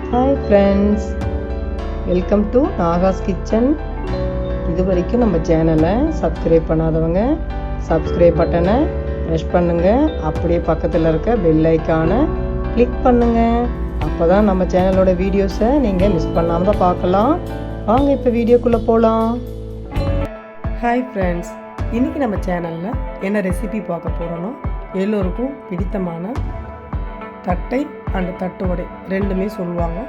Hi friends, welcome to Nahash kitchen. இது வரைக்கும் நம்ம சேனலை சப்ஸ்கிரைப் பண்ணாதவங்க சப்ஸ்கிரைப் பட்டனை ப்ரெஸ் பண்ணுங்கள். அப்படியே பக்கத்தில் இருக்க பெல் ஐக்கானை கிளிக் பண்ணுங்கள். அப்போ தான் நம்ம சேனலோட வீடியோஸை நீங்கள் மிஸ் பண்ணாமல் தான் பார்க்கலாம். வாங்க இப்போ வீடியோக்குள்ளே போகலாம். ஹாய் ஃப்ரெண்ட்ஸ், இன்றைக்கி நம்ம சேனலில் என்ன ரெசிபி பார்க்க போகிறோன்னா, எல்லோருக்கும் பிடித்தமான தட்டை அண்ட் தட்டு வடை ரெண்டுமே சொல்லுவாங்க.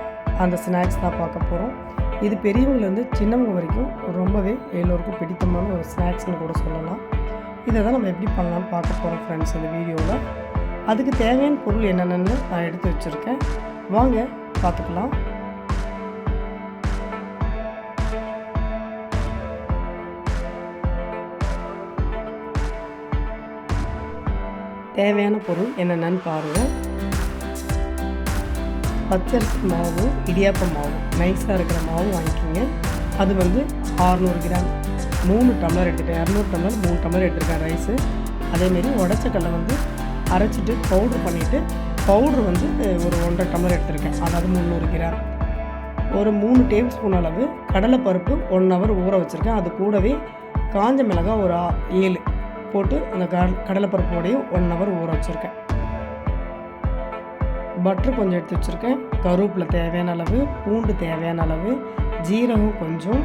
அந்த ஸ்நாக்ஸ் தான் பார்க்க போகிறோம். இது பெரியவங்கலேருந்து சின்னவங்க வரைக்கும் ரொம்பவே எல்லோருக்கும் பிடித்தமான ஒரு ஸ்நாக்ஸ்னு கூட சொல்லலாம். இதை தான் நம்ம எப்படி பண்ணலாம்னு பார்க்க போகிறோம் ஃப்ரெண்ட்ஸ் இந்த வீடியோவில். அதுக்கு தேவையான பொருள் என்னென்னு நான் எடுத்து வச்சுருக்கேன். வாங்க பார்த்துக்கலாம். தேவையான பொருள் என்னென்னு பாருங்கள். பச்சரிசி மாவு, இடியாப்ப மாவு, நைஸாக இருக்கிற மாவு வாங்கிக்கிங்க. அது 600 கிராம், 3 டம்ளர் எடுத்துகிட்டேன். 200 டம்ளர் 3 டம்ளர் எடுத்துருக்கேன் ரைஸு. அதேமாரி உடச்சக்கடலை அரைச்சிட்டு பவுட்ரு பண்ணிவிட்டு, பவுட்ரு ஒரு 1.5 டம்ளர் எடுத்துருக்கேன். அதாவது 300 கிராம். ஒரு 3 டேபிள் ஸ்பூன் அளவு கடலைப்பருப்பு 1 ஹவர் ஊற வச்சுருக்கேன். அது கூடவே காஞ்ச மிளகாய் ஒரு 7 போட்டு அந்த கடலைப்பருப்போடையும் 1 ஹவர் ஊற வச்சுருக்கேன். பட்டர் கொஞ்சம் எடுத்து வச்சுருக்கேன். கருவேப்பிலை தேவையான அளவு, பூண்டு தேவையான அளவு, ஜீரகம் கொஞ்சம்,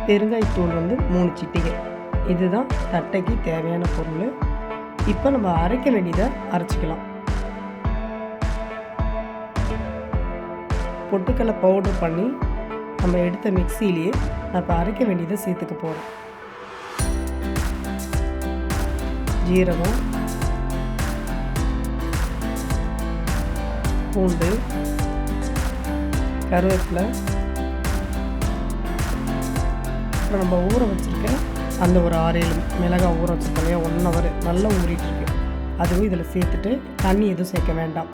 பெருங்காயத்தூள் 3 சிட்டிகை. இதுதான் தட்டைக்கு தேவையான பொருள். இப்போ நம்ம அரைக்க வேண்டியதை அரைச்சிக்கலாம். பொட்டுக்கடலை பவுட்ரு பண்ணி நம்ம எடுத்த மிக்சியிலேயே நான் இப்போ அரைக்க வேண்டியதை சேர்த்துக்க போகிறோம். ஜீரகம், பூண்டு, கருவேப்பிலை, அப்புறம் நம்ம ஊற வச்சுருக்க அந்த ஒரு 6-7 மிளகாய் ஊற வச்சுருக்கோம் இல்லையா, 1 ஹவர் நல்லா ஊறிட்டுருக்கு. அதுவும் இதில் சேர்த்துட்டு தண்ணி எதுவும் சேர்க்க வேண்டாம்.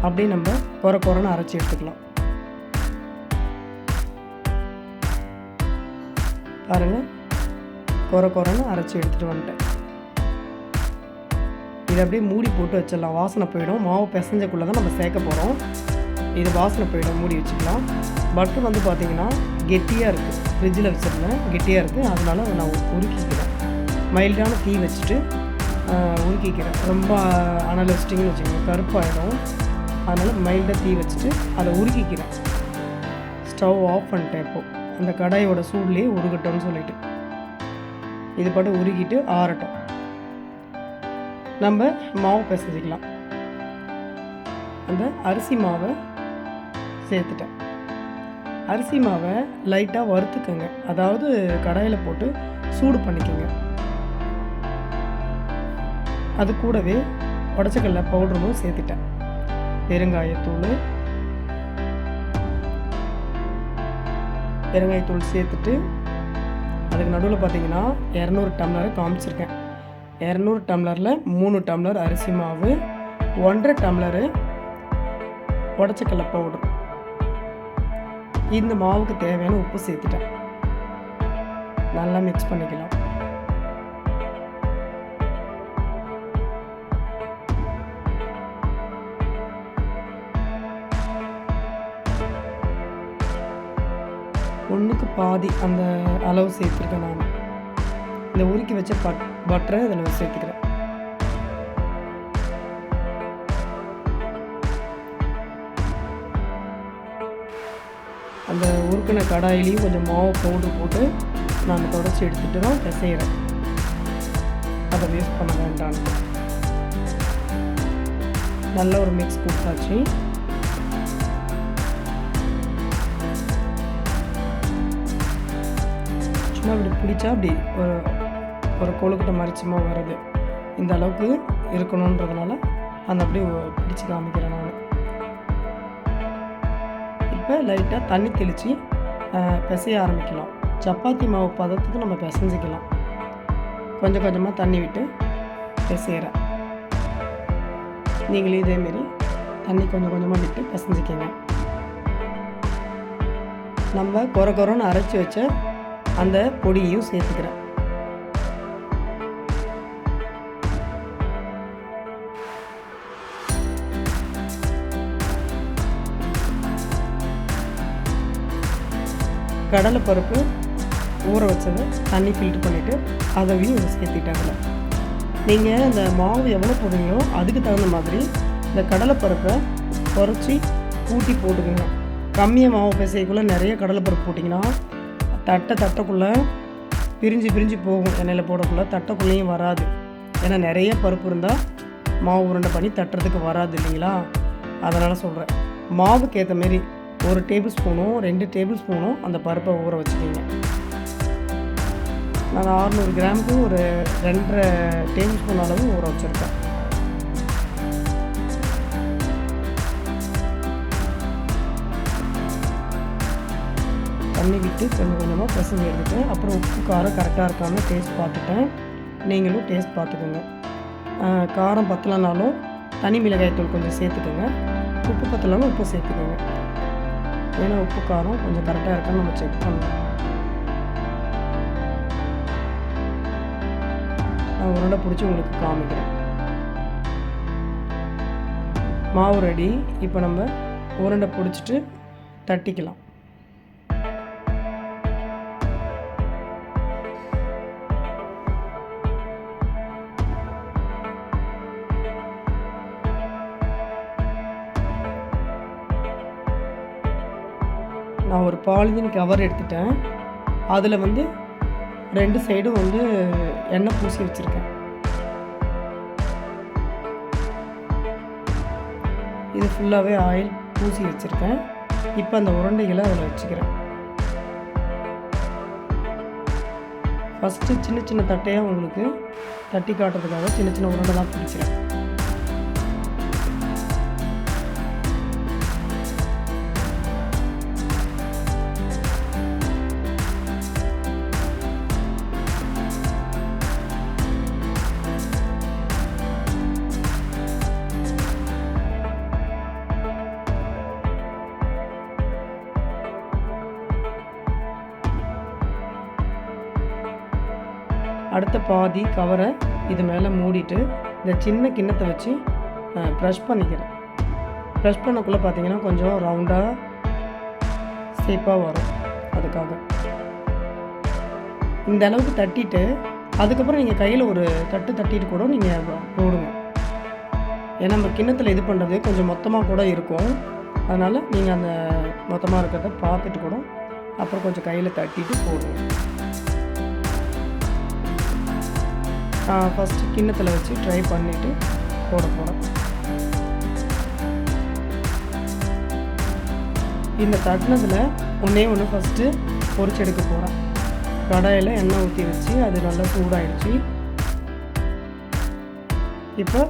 அப்படியே நம்ம குறைன்னு அரைச்சி எடுத்துக்கலாம். பாருங்கள், குறைன்னு அரைச்சி எடுத்துகிட்டு வந்துட்டேன். இதை அப்படியே மூடி போட்டு வச்சிடலாம். வாசனை போயிடும். மாவு பிசைஞ்சக்குள்ளே தான் நம்ம சேர்க்க போகிறோம். இது வாசனை போயிடும். மூடி வச்சுக்கலாம். பட்டர் பார்த்திங்கன்னா கெட்டியாக இருக்குது. ஃப்ரிட்ஜில் வச்சுருந்தேன், கெட்டியாக இருக்குது. அதனால் அதை நான் உருக்கிக்கிறேன். மைல்டான தீ வச்சுட்டு உருக்கிக்கிறேன். ரொம்ப அனல் வச்சிட்டிங்கன்னு வச்சுக்கோங்க, கருப்பாயிடும். அதனால் மைல்டாக தீ வச்சுட்டு அதை உருக்கிக்கிறேன். ஸ்டவ் ஆஃப் பண்ணிட்டேன். இப்போது அந்த கடாயோட சூட்லேயே உருகட்டோன்னு சொல்லிவிட்டு இது பாட்டு உருக்கிட்டு ஆறட்டும். நம்ம மாவு பிசைஞ்சிக்கலாம். அந்த அரிசி மாவை சேர்த்துட்டேன். அரிசி மாவை லைட்டாக வறுத்துக்கோங்க. அதாவது கடாயில் போட்டு சூடு பண்ணிக்கோங்க. அது கூடவே உடச்சக்கடலை பவுடரும் சேர்த்துட்டேன். பெருங்காயத்தூள் சேர்த்துட்டு அதுக்கு நடுவில் பார்த்திங்கன்னா 200 டம்ளர் காமிச்சிருக்கேன். 200 டம்ளரில் 3 டம்ளர் அரிசி மாவு, 1.5 டம்ளரு உடச்சக்கடலை பவுடர். இந்த மாவுக்கு தேவையான உப்பு சேர்த்துட்டேன். நல்லா மிக்ஸ் பண்ணிக்கலாம். ஒன்றுக்கு பாதி அந்த அளவு சேர்த்துருக்கேன். நான் இந்த உருக்கி வச்ச பட்டரை அதில் சேர்த்துக்கிறேன். அந்த உருக்கின கடாயிலையும் கொஞ்சம் மாவு பவுட்ரு போட்டு நான் தொடச்சி எடுத்துகிட்டு தான் பிசைகிறேன். அதை வேஸ்ட் பண்ண வேண்டாம். நல்ல ஒரு மிக்ஸ் கொடுத்தாச்சு. சும்மா அப்படி பிடிச்சா அப்படி ஒரு கொழுக்கட்டை மரிச்சமாக வருது. இந்த அளவுக்கு இருக்கணுன்றதுனால அந்த அப்படியே பிடிச்சி காமிக்கிறேன் நான். இப்போ லைட்டாக தண்ணி தெளித்து பிசைய ஆரம்பிக்கலாம். சப்பாத்தி மாவு பதத்துக்கு நம்ம பிசைஞ்சிக்கலாம். கொஞ்சம் கொஞ்சமாக தண்ணி விட்டு பிசைகிறேன். நீங்களே இதேமாரி தண்ணி கொஞ்சம் கொஞ்சமாக விட்டு பிசைஞ்சிக்கங்க. நம்ம குறைன்னு அரைச்சி வச்ச அந்த பொடியையும் சேர்த்துக்கிறேன். கடலைப்பருப்பு ஊற வச்சதை தண்ணி ஃபில்ட்ரு பண்ணிவிட்டு அதையும் சேர்த்துக்கிட்டேன். அதில் நீங்கள் இந்த மாவு எவ்வளோ போடுவீங்களோ அதுக்கு தகுந்த மாதிரி இந்த கடலைப்பருப்பை குறைச்சி ஊட்டி போட்டுக்கோங்க. கம்மியாக மாவு பிசைக்குள்ளே நிறைய கடலைப்பருப்பு போட்டிங்கன்னா தட்டைக்குள்ளே பிரிஞ்சு போகும். எண்ணெயில் போடக்குள்ளே தட்டைக்குள்ளேயும் வராது. ஏன்னா நிறைய பருப்பு இருந்தால் மாவு உருண்டை பண்ணி தட்டுறதுக்கு வராது இல்லைங்களா? அதனால் சொல்கிறேன். மாவுக்கு ஏற்ற மாரி 1 டேபிள் ஸ்பூனும் 2 டேபிள் ஸ்பூனும் அந்த பருப்பை ஊற வச்சுக்கிங்க. நான் 600 கிராமுக்கு ஒரு 2.5 டேபிள் ஸ்பூன் அளவு ஊற வச்சுருக்கேன். தண்ணி விட்டு கொஞ்சம் கொஞ்சமாக பிசைஞ்சு எடுத்துட்டேன். அப்புறம் உப்பு காரம் கரெக்டாக இருக்கான்னு டேஸ்ட் பார்த்துட்டேன். நீங்களும் டேஸ்ட் பார்த்துக்கோங்க. காரம் பத்தலைனாலும் தனி மிளகாய்த்தூள் கொஞ்சம் சேர்த்துக்கோங்க. உப்பு பத்தலைனாலும் உப்பு சேர்த்துக்கோங்க. ஏன்னா உப்பு காரம் கொஞ்சம் கரெக்டாக இருக்கான்னு நம்ம செக் பண்ணணும். நான் உருண்டை பிடிச்சி உங்களுக்கு காமிக்கிறேன். மாவு ரெடி. இப்போ நம்ம உருண்டை பிடிச்சிட்டு தட்டிக்கலாம். நான் ஒரு பாலிதீன் கவர் எடுத்துட்டேன். அதில் 2 சைடும் எண்ணெய் பூசி வச்சுருக்கேன். இது ஃபுல்லாகவே ஆயில் பூசி வச்சுருக்கேன். இப்போ அந்த உருண்டைகளை அதில் வச்சுக்கிறேன். ஃபஸ்ட்டு சின்ன சின்ன தட்டையாக உங்களுக்கு தட்டி காட்டுறதுக்காக சின்ன சின்ன உருண்டை தான் பிடிக்கிறேன். அடுத்த பாதி கவரை இது மேலே மூடிட்டு இந்த சின்ன கிண்ணத்தை வச்சு ப்ரெஷ் பண்ணிக்கிறேன். ப்ரெஷ் பண்ணக்குள்ளே பார்த்தீங்கன்னா கொஞ்சம் ரவுண்டாக ஷேப்பாக வரும். அதுக்காக இந்த அளவுக்கு தட்டிட்டு அதுக்கப்புறம் நீங்கள் கையில் ஒரு தட்டிட்டு கூட நீங்கள் போடுங்க. ஏன்னா நம்ம கிண்ணத்தில் இது பண்ணுறது கொஞ்சம் மொத்தமாக கூட இருக்கும். அதனால் நீங்கள் அந்த மொத்தமாக இருக்கிறத பார்த்துட்டு கூட அப்புறம் கொஞ்சம் கையில் தட்டிட்டு போடுங்க. ஃபஸ்ட்டு கிண்ணத்தில் வச்சு ட்ரை பண்ணிவிட்டு போட போகிறேன். இந்த தட்டினதில் ஒன்று ஃபஸ்ட்டு பொரிச்செடுக்க போகிறேன். கடாயில் எண்ணெய் ஊற்றி வச்சு அது நல்லா சூடாகிடுச்சு. இப்போ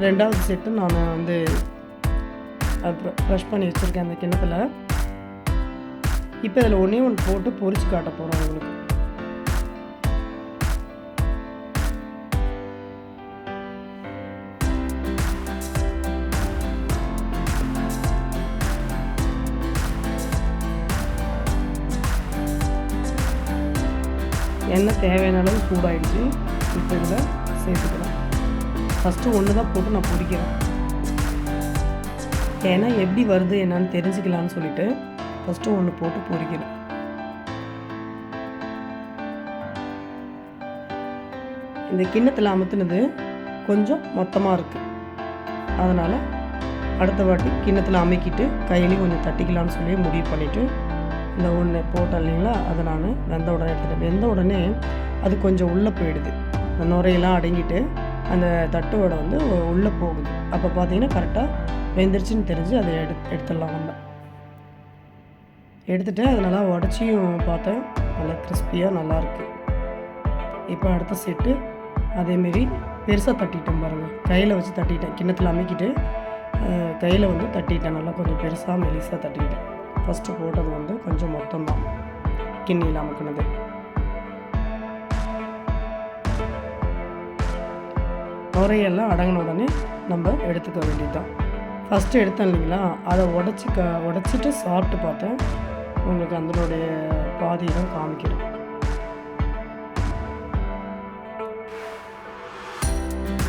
2வது செட்டு நான் ப்ரெஷ் பண்ணி வச்சுருக்கேன் அந்த கிண்ணத்தில். இப்போ இதில் ஒன்று போட்டு பொரிச்சு காட்ட போகிறோம் உங்களுக்கு. எண்ணெய் தேவையான அளவு சூடாகிடுச்சு. இப்போ இதில் சேர்த்துக்கலாம். ஃபஸ்ட்டு ஒன்று தான் போட்டு நான் பொரிக்கிறேன். ஏன்னா எப்படி வருது என்னன்னு தெரிஞ்சுக்கலான்னு சொல்லிட்டு ஃபஸ்ட்டு ஒன்று போட்டு பொரிக்கிறேன். இந்த கிண்ணத்தில் அமுத்துனது கொஞ்சம் மொத்தமாக இருக்குது. அதனால் அடுத்த வாட்டி கிண்ணத்தில் அமைக்கிட்டு கையிலையும் கொஞ்சம் தட்டிக்கலான்னு சொல்லி முடிவு பண்ணிவிட்டு இந்த ஒன்று போட்டேன் இல்லைங்களா, அதை நான் வெந்த உடனே எடுத்துட்டேன். வெந்த உடனே அது கொஞ்சம் உள்ளே போயிடுது. அந்த நுரையெல்லாம் அடங்கிட்டு அந்த தட்டோட உள்ளே போகுது. அப்போ பார்த்தீங்கன்னா கரெக்டாக வெந்துருச்சுன்னு தெரிஞ்சு அதை எடுத்துடலாம். நம்ம எடுத்துகிட்டு அதை நல்லா உடச்சியும் பார்த்தேன். நல்லா கிறிஸ்பியாக நல்லாயிருக்கு. இப்போ அடுத்த செட்டு அதேமாரி பெருசாக தட்டிட்டேன் பாருங்கள். கையில் வச்சு தட்டிட்டேன். கிண்ணத்தில் அமைக்கிட்டு கையில் தட்டிட்டேன். நல்லா கொஞ்சம் பெருசாக மெலிசாக தட்டிக்கிட்டேன். ஃபஸ்ட்டு போட்டது கொஞ்சம் மொத்தமாக கிண்ணியில் அமுக்குனது. நுரையெல்லாம் அடங்கின உடனே நம்ம எடுத்துக்க வேண்டியதுதான். ஃபஸ்ட்டு எடுத்தேன் இல்லைங்களா, அதை உடச்சிட்டு சாப்பிட்டு பார்த்தேன். உங்களுக்கு அதனுடைய பாதி தான் காமிக்கிறேன்.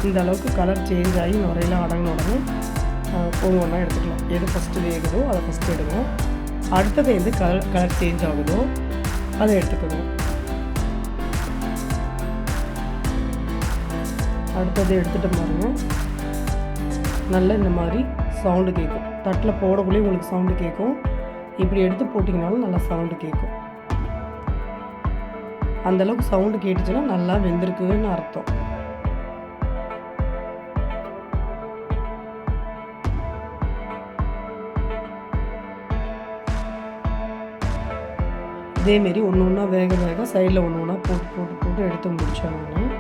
இந்த அளவுக்கு கலர் சேஞ்ச் ஆகி நுரையெல்லாம் அடங்கின உடனே ஒவ்வொன்றா எடுத்துக்கலாம். எது ஃபஸ்ட்டு வேகுதோ அதை ஃபஸ்ட்டு எடுங்க. அடுத்தது எது கலர் சேஞ்ச் ஆகுதோ அதை எடுத்துக்கணும். அடுத்தது எடுத்துகிட்டு பாருங்கள், நல்லா இந்த மாதிரி சவுண்டு கேட்கும். தட்டில் போடக்குள்ளே உங்களுக்கு சவுண்டு கேட்கும். இப்படி எடுத்து போட்டிங்கனாலும் நல்லா சவுண்டு கேட்கும். அந்தளவுக்கு சவுண்டு கேட்டுச்சுன்னா நல்லா வெந்திருக்குன்னு அர்த்தம். இதேமாரி ஒன்று ஒன்றா வேக வேக சைடில் ஒன்று ஒன்றா போட்டு எடுத்து முடித்தேன் நான்.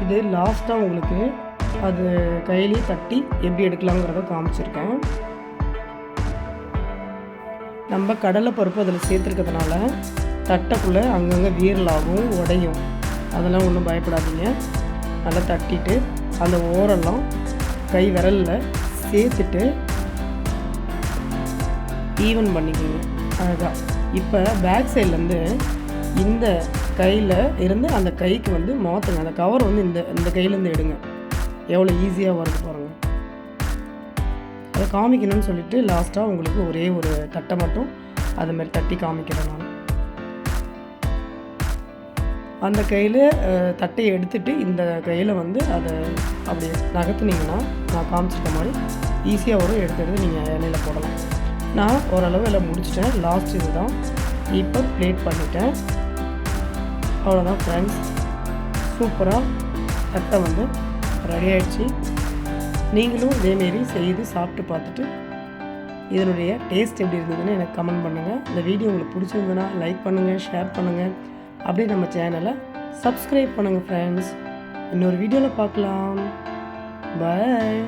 இது லாஸ்ட்டாக உங்களுக்கு அது கையிலேயே தட்டி எப்படி எடுக்கலாங்கிறத காமிச்சிருக்கேன். நம்ம கடலைப்பருப்பு அதில் சேர்த்துருக்கிறதுனால தட்டைக்குள்ளே அங்கங்கே வீரலாகும், உடையும். அதெல்லாம் ஒன்றும் பயப்படாதீங்க. நல்லா தட்டிட்டு அந்த ஓரெல்லாம் கை விரலில் சேர்த்துட்டு ஈவன் பண்ணிக்கோங்க அழகாக. இப்போ பேக் சைட்லேருந்து இந்த கையில் இருந்து அந்த கைக்கு வந்து மாற்றுங்க. அந்த கவர் வந்து இந்த கையிலேருந்து எடுங்க. எவ்வளோ ஈஸியாக வருது பாருங்கள். அதை காமிக்கணும்னு சொல்லிட்டு லாஸ்ட்டாக உங்களுக்கு ஒரே ஒரு தட்டை மட்டும் அதுமாரி தட்டி காமிக்கிறேன் நான். அந்த கையில் தட்டையை எடுத்துகிட்டு இந்த கையில் வந்து அதை அப்படி நகர்த்துனீங்கன்னா நான் காமிச்சிருக்க மாதிரி ஈஸியாக வரும். எடுத்துகிட்டு நீங்கள் எண்ணெயில் போடலாம். நான் ஓரளவு எல்லாம் முடிச்சிட்டேன். லாஸ்ட் இது தான். இப்போ பிளேட் பண்ணிட்டேன். அவ்வளோதான் ஃப்ரெண்ட்ஸ், சூப்பராக தட்டை வந்து ரெடி ஆகிடுச்சு. நீங்களும் இதேமாரி செய்து சாப்பிட்டு பார்த்துட்டு இதனுடைய டேஸ்ட் எப்படி இருந்ததுன்னு எனக்கு கமெண்ட் பண்ணுங்கள். இந்த வீடியோ உங்களுக்கு பிடிச்சிருந்ததுன்னா லைக் பண்ணுங்கள், ஷேர் பண்ணுங்கள். அப்படியே நம்ம சேனலை சப்ஸ்கிரைப் பண்ணுங்கள் ஃப்ரெண்ட்ஸ். இன்னொரு வீடியோவில் பார்க்கலாம். பாய்.